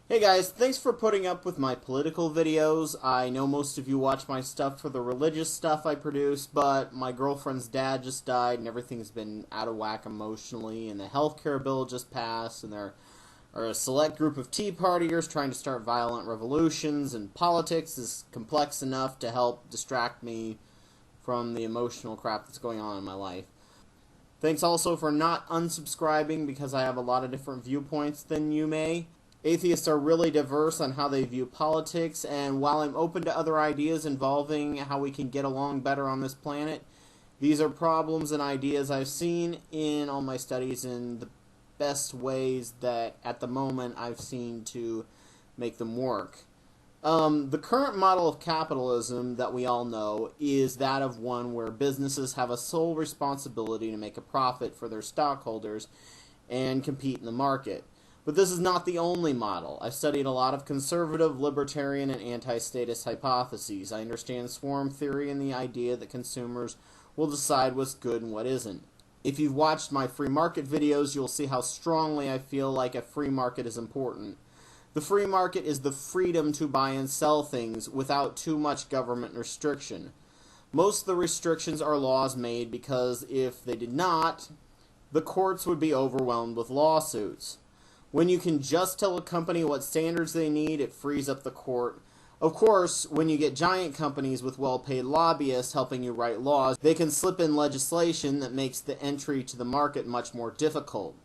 Hey guys, thanks for putting up with my political videos. I know most of you watch my stuff for the religious stuff I produce, but my girlfriend's dad just died and everything's been out of whack emotionally, and the healthcare bill just passed, and there are a select group of Tea Partiers trying to start violent revolutions, and politics is complex enough to help distract me from the emotional crap that's going on in my life. Thanks also for not unsubscribing because I have a lot of different viewpoints than you may. Atheists are really diverse on how they view politics, and while I'm open to other ideas involving how we can get along better on this planet, these are problems and ideas I've seen in all my studies in the best ways that, at the moment, I've seen to make them work. The current model of capitalism that we all know is that of one where businesses have a sole responsibility to make a profit for their stockholders and compete in the market. But this is not the only model. I've studied a lot of conservative, libertarian, and anti-statist hypotheses. I understand swarm theory and the idea that consumers will decide what's good and what isn't. If you've watched my free market videos, you'll see how strongly I feel like a free market is important. The free market is the freedom to buy and sell things without too much government restriction. Most of the restrictions are laws made because if they did not, the courts would be overwhelmed with lawsuits. When you can just tell a company what standards they need, it frees up the court. Of course, when you get giant companies with well-paid lobbyists helping you write laws, they can slip in legislation that makes the entry to the market much more difficult.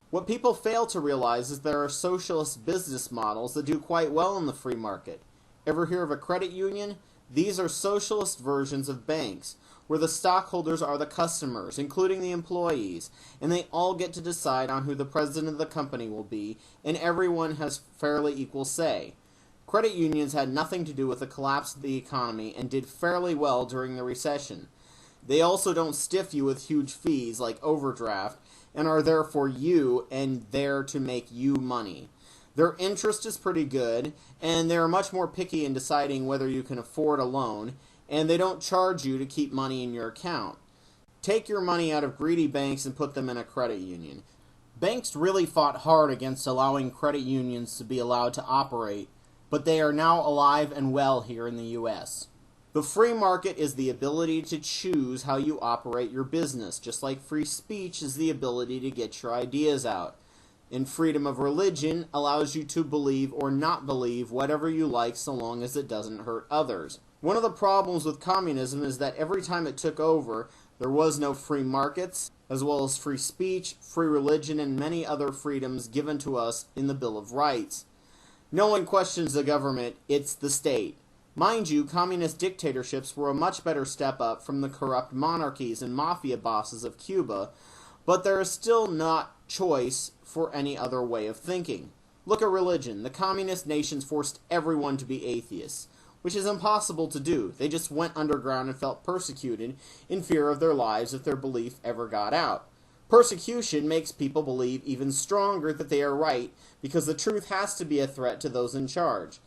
What people fail to realize is there are socialist business models that do quite well in the free market. Ever hear of a credit union? These are socialist versions of banks, where the stockholders are the customers, including the employees, and they all get to decide on who the president of the company will be, and everyone has fairly equal say. Credit unions had nothing to do with the collapse of the economy and did fairly well during the recession. They also don't stiff you with huge fees like overdraft, and are there for you and there to make you money. Their interest is pretty good, and they are much more picky in deciding whether you can afford a loan, and they don't charge you to keep money in your account. Take your money out of greedy banks and put them in a credit union. Banks really fought hard against allowing credit unions to be allowed to operate, but they are now alive and well here in the U.S. The free market is the ability to choose how you operate your business, just like free speech is the ability to get your ideas out. And freedom of religion allows you to believe or not believe whatever you like so long as it doesn't hurt others. One of the problems with communism is that every time it took over, there was no free markets, as well as free speech, free religion, and many other freedoms given to us in the Bill of Rights. No one questions the government, it's the state. Mind you, communist dictatorships were a much better step up from the corrupt monarchies and mafia bosses of Cuba, but there is still not choice for any other way of thinking. Look at religion. The communist nations forced everyone to be atheists, which is impossible to do. They just went underground and felt persecuted in fear of their lives if their belief ever got out. Persecution makes people believe even stronger that they are right because the truth has to be a threat to those in charge.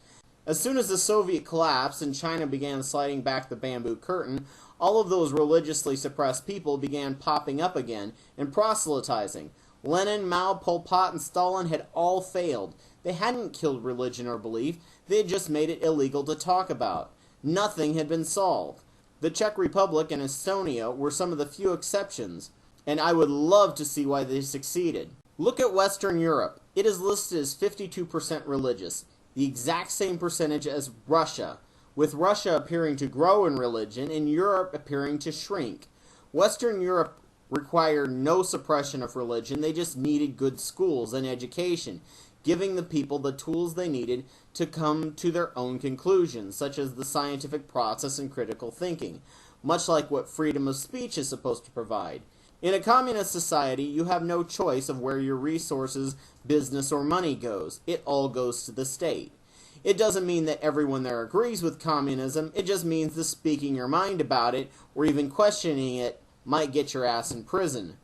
As soon as the Soviet collapsed and China began sliding back the bamboo curtain, all of those religiously suppressed people began popping up again and proselytizing. Lenin, Mao, Pol Pot, and Stalin had all failed. They hadn't killed religion or belief, they had just made it illegal to talk about. Nothing had been solved. The Czech Republic and Estonia were some of the few exceptions, and I would love to see why they succeeded. Look at Western Europe. It is listed as 52% religious, the exact same percentage as Russia, with Russia appearing to grow in religion and Europe appearing to shrink. Western Europe required no suppression of religion, they just needed good schools and education, giving the people the tools they needed to come to their own conclusions, such as the scientific process and critical thinking, much like what freedom of speech is supposed to provide. In a communist society, you have no choice of where your resources, business, or money goes. It all goes to the state. It doesn't mean that everyone there agrees with communism, it just means that speaking your mind about it, or even questioning it, might get your ass in prison.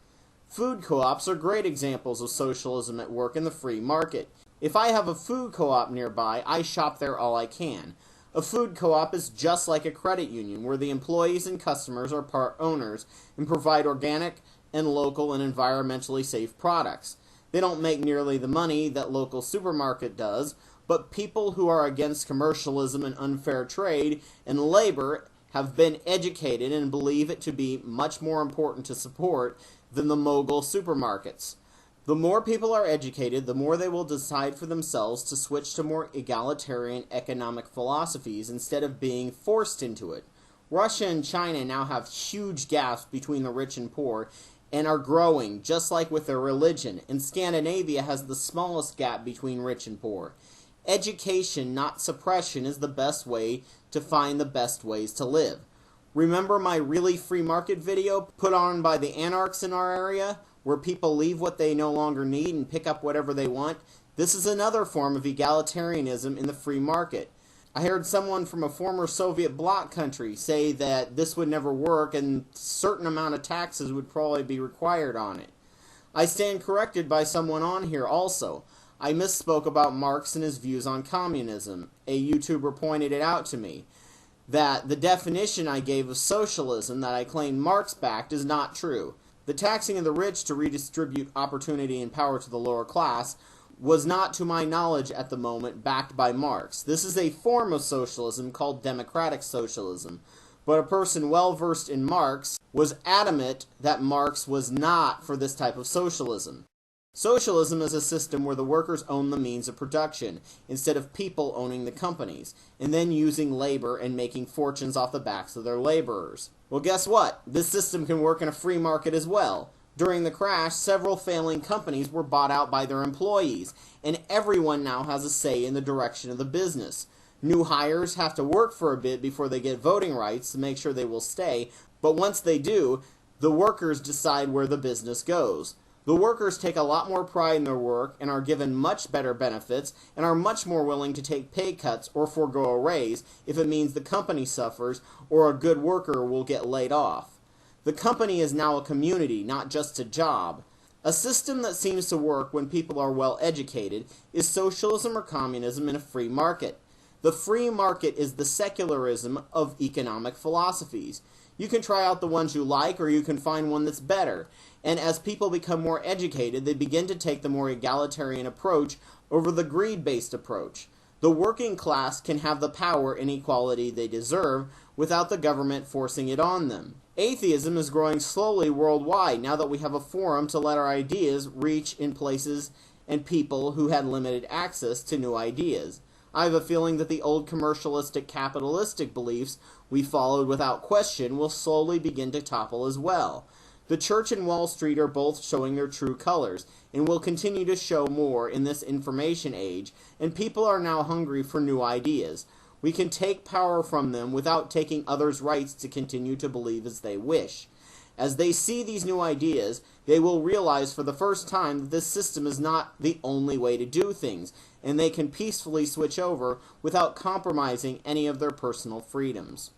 Food co-ops are great examples of socialism at work in the free market. If I have a food co-op nearby, I shop there all I can. A food co-op is just like a credit union, where the employees and customers are part owners and provide organic and local and environmentally safe products. They don't make nearly the money that local supermarket does, but people who are against commercialism and unfair trade and labor have been educated and believe it to be much more important to support than the mogul supermarkets. The more people are educated, the more they will decide for themselves to switch to more egalitarian economic philosophies instead of being forced into it. Russia and China now have huge gaps between the rich and poor and are growing, just like with their religion, and Scandinavia has the smallest gap between rich and poor. Education, not suppression, is the best way to find the best ways to live. Remember my really free market video put on by the anarchs in our area, where people leave what they no longer need and pick up whatever they want? This is another form of egalitarianism in the free market. I heard someone from a former Soviet bloc country say that this would never work and a certain amount of taxes would probably be required on it. I stand corrected by someone on here also. I misspoke about Marx and his views on communism. A YouTuber pointed it out to me, that the definition I gave of socialism that I claimed Marx backed is not true. The taxing of the rich to redistribute opportunity and power to the lower class was not, to my knowledge at the moment, backed by Marx. This is a form of socialism called democratic socialism, but a person well versed in Marx was adamant that Marx was not for this type of socialism. Socialism is a system where the workers own the means of production, instead of people owning the companies, and then using labor and making fortunes off the backs of their laborers. Well, guess what? This system can work in a free market as well. During the crash, several failing companies were bought out by their employees, and everyone now has a say in the direction of the business. New hires have to work for a bit before they get voting rights to make sure they will stay, but once they do, the workers decide where the business goes. The workers take a lot more pride in their work and are given much better benefits and are much more willing to take pay cuts or forego a raise if it means the company suffers or a good worker will get laid off. The company is now a community, not just a job. A system that seems to work when people are well educated is socialism or communism in a free market. The free market is the secularism of economic philosophies. You can try out the ones you like, or you can find one that's better. And as people become more educated, they begin to take the more egalitarian approach over the greed-based approach. The working class can have the power and equality they deserve without the government forcing it on them. Atheism is growing slowly worldwide now that we have a forum to let our ideas reach in places and people who had limited access to new ideas. I have a feeling that the old commercialistic capitalistic beliefs we followed without question will slowly begin to topple as well. The church and Wall Street are both showing their true colors, and will continue to show more in this information age, and people are now hungry for new ideas. We can take power from them without taking others' rights to continue to believe as they wish. As they see these new ideas, they will realize for the first time that this system is not the only way to do things, and they can peacefully switch over without compromising any of their personal freedoms.